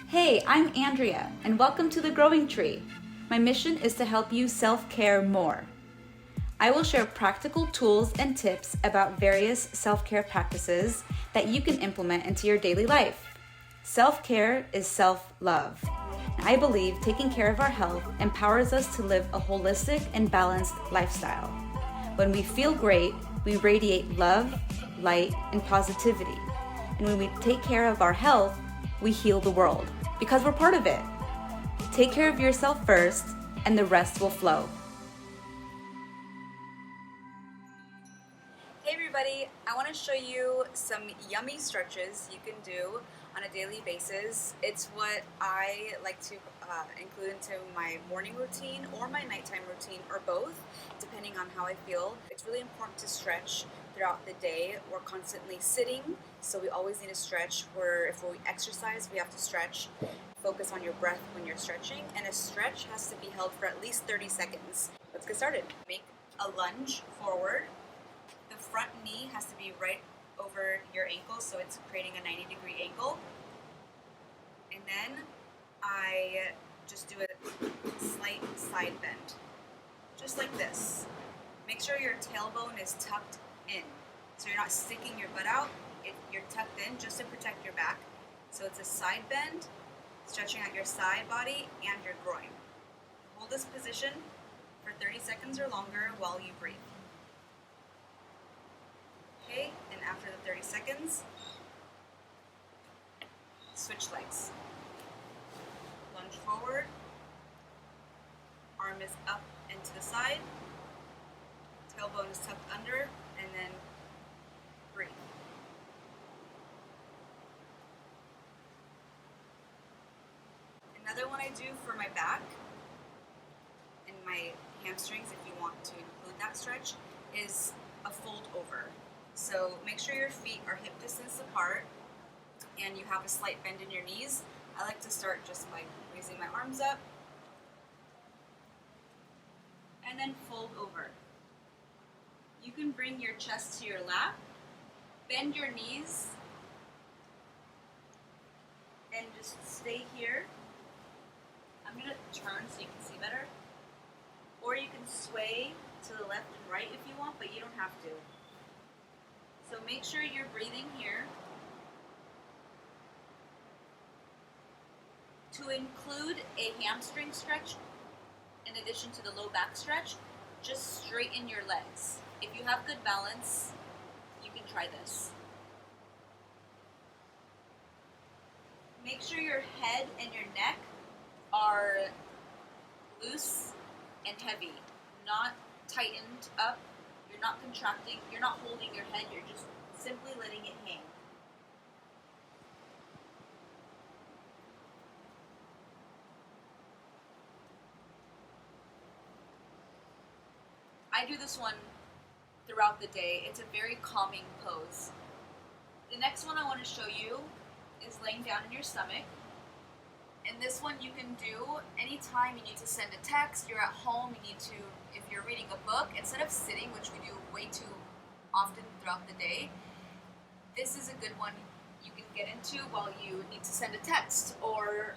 Hey, I'm Andrea, and welcome to The Growing Tree. My mission is to help you self-care more. I will share practical tools and tips about various self-care practices that you can implement into your daily life. Self-care is self-love. I believe taking care of our health empowers us to live a holistic and balanced lifestyle. When we feel great, we radiate love, light, and positivity. And when we take care of our health, we heal the world because we're part of it. Take care of yourself first, and the rest will flow. Hey everybody, I want to show you some yummy stretches you can do on a daily basis. It's what I like to include into my morning routine or my nighttime routine, or both, depending on how I feel. It's really important to stretch throughout the day. We're constantly sitting, so we always need to stretch. If we exercise, we have to stretch. Focus on your breath when you're stretching, and a stretch has to be held for at least 30 seconds. Let's get started. Make a lunge forward. The front knee has to be right over your ankle, so it's creating a 90-degree angle. And then I just do a slight side bend, just like this. Make sure your tailbone is tucked in, so you're not sticking your butt out. You're tucked in just to protect your back. So it's a side bend, stretching out your side body and your groin. Hold this position for 30 seconds or longer while you breathe. Okay, and after the 30 seconds, switch legs. Lunge forward, arm is up and to the side, tailbone is tucked under, and then breathe. Another one I do for my back and my hamstrings, if you want to include that stretch, is a fold over. So make sure your feet are hip distance apart and you have a slight bend in your knees. I like to start just by raising my arms up and then fold over. You can bring your chest to your lap, bend your knees, and just stay here. I'm going to turn so you can see better. Or you can sway to the left and right if you want, but you don't have to. So make sure you're breathing here. To include a hamstring stretch, in addition to the low back stretch, just straighten your legs. If you have good balance, you can try this. Make sure your head and your neck are loose and heavy, not tightened up. You're not contracting, you're not holding your head, you're just simply letting it hang. I do this one throughout the day. It's a very calming pose. The next one I want to show you is laying down in your stomach. And this one you can do anytime you need to send a text, you're at home, you need to, if you're reading a book, instead of sitting, which we do way too often throughout the day, this is a good one you can get into while you need to send a text or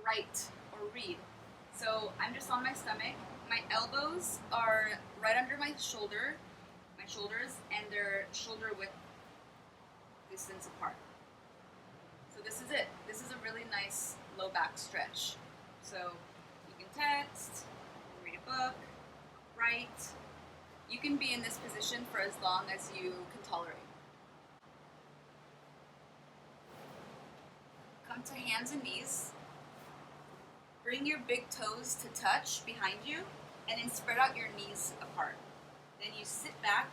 write or read. So I'm just on my stomach. My elbows are right under my shoulders, and they're shoulder width distance apart. So this is it. This is a really nice low back stretch. So you can text, read a book, write. You can be in this position for as long as you can tolerate. Come to hands and knees. Bring your big toes to touch behind you, and then spread out your knees apart. Then you sit back.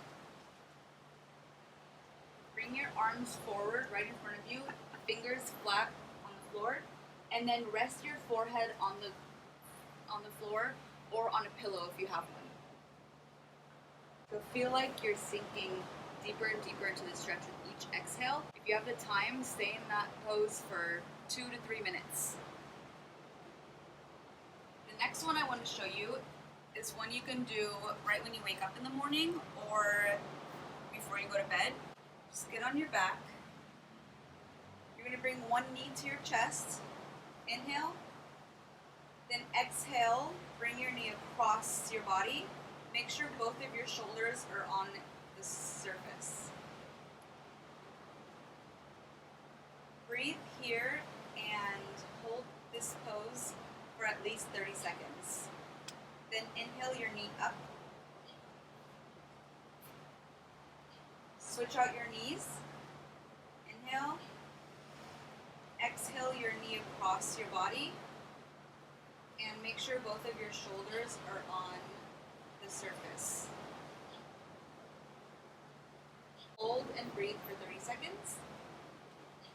Bring your arms forward right in front of you, fingers flat on the floor, and then rest your forehead on the floor or on a pillow if you have one. So feel like you're sinking deeper and deeper into the stretch with each exhale. If you have the time, stay in that pose for 2 to 3 minutes. The next one I want to show you is one you can do right when you wake up in the morning or before you go to bed. Just get on your back. You're You're gonna bring one knee to your chest. Inhale. Then exhale, bring your knee across your body. Make sure both of your shoulders are on the surface. Breathe here and hold this pose for at least 30 seconds. Then inhale your knee up. Switch out your knees. Inhale. Exhale your knee across your body. And make sure both of your shoulders are on the surface. Hold and breathe for 30 seconds.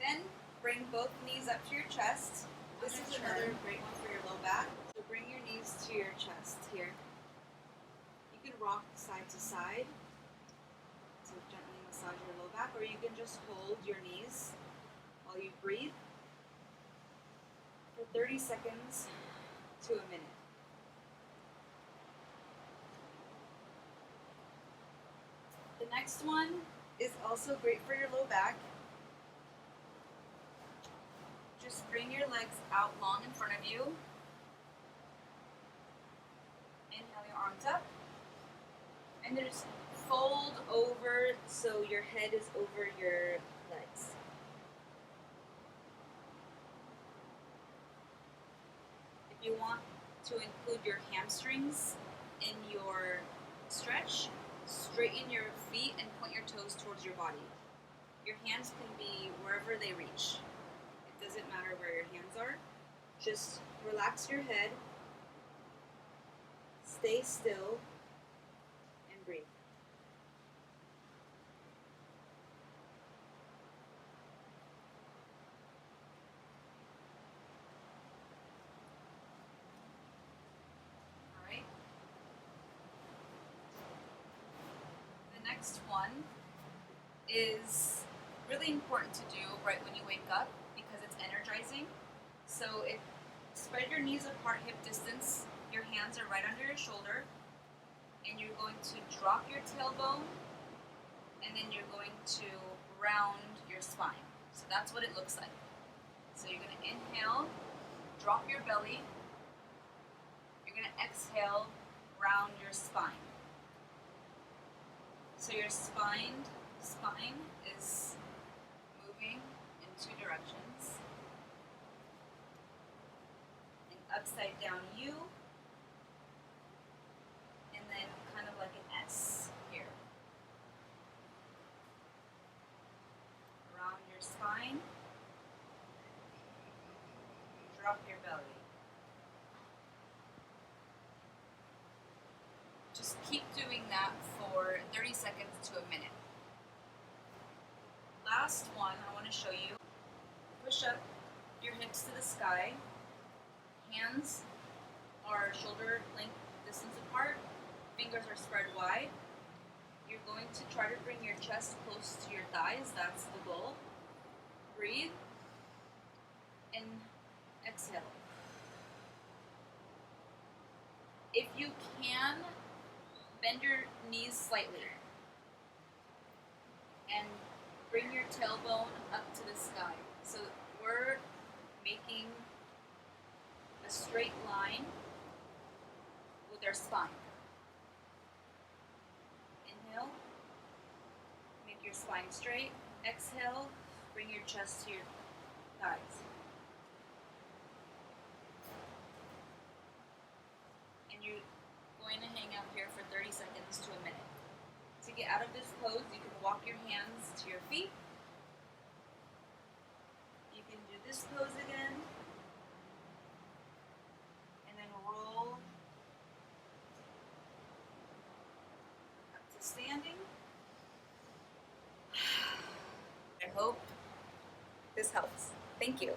Then bring both knees up to your chest. This is another great one for your low back. So bring your knees to your chest here. You can rock side to side to gently massage your low back, or you can just hold your knees while you breathe for 30 seconds to a minute. The next one is also great for your low back. Just bring your legs out long in front of you. Inhale your arms up. And then just fold over so your head is over your legs. If you want to include your hamstrings in your stretch, straighten your feet and point your toes towards your body. Your hands can be wherever they reach. It doesn't matter where your hands are. Just relax your head, stay still, and breathe. All right. The next one is really important to do right when you wake up because it's energizing. So spread your knees apart hip distance. Your hands are right under your shoulder. And you're going to drop your tailbone. And then you're going to round your spine. So that's what it looks like. So you're going to inhale, drop your belly. You're going to exhale, round your spine. So your spine is moving in two directions. An upside down U, and then kind of like an S here. Around your spine, drop your belly. Just keep doing that for 30 seconds to a minute. Last one I want to show you. Push up your hips to the sky. Hands are shoulder length distance apart. Fingers are spread wide. You're going to try to bring your chest close to your thighs. That's the goal. Breathe. And exhale. If you can, bend your knees slightly and bring your tailbone up to the sky. So we're making a straight line with our spine. Inhale, make your spine straight. Exhale, bring your chest to your thighs. And you're going to hang out here for 30 seconds to a minute. To get out of this pose, you can walk your hands to your feet. You can do this pose again. And then roll up to standing. I hope this helps. Thank you.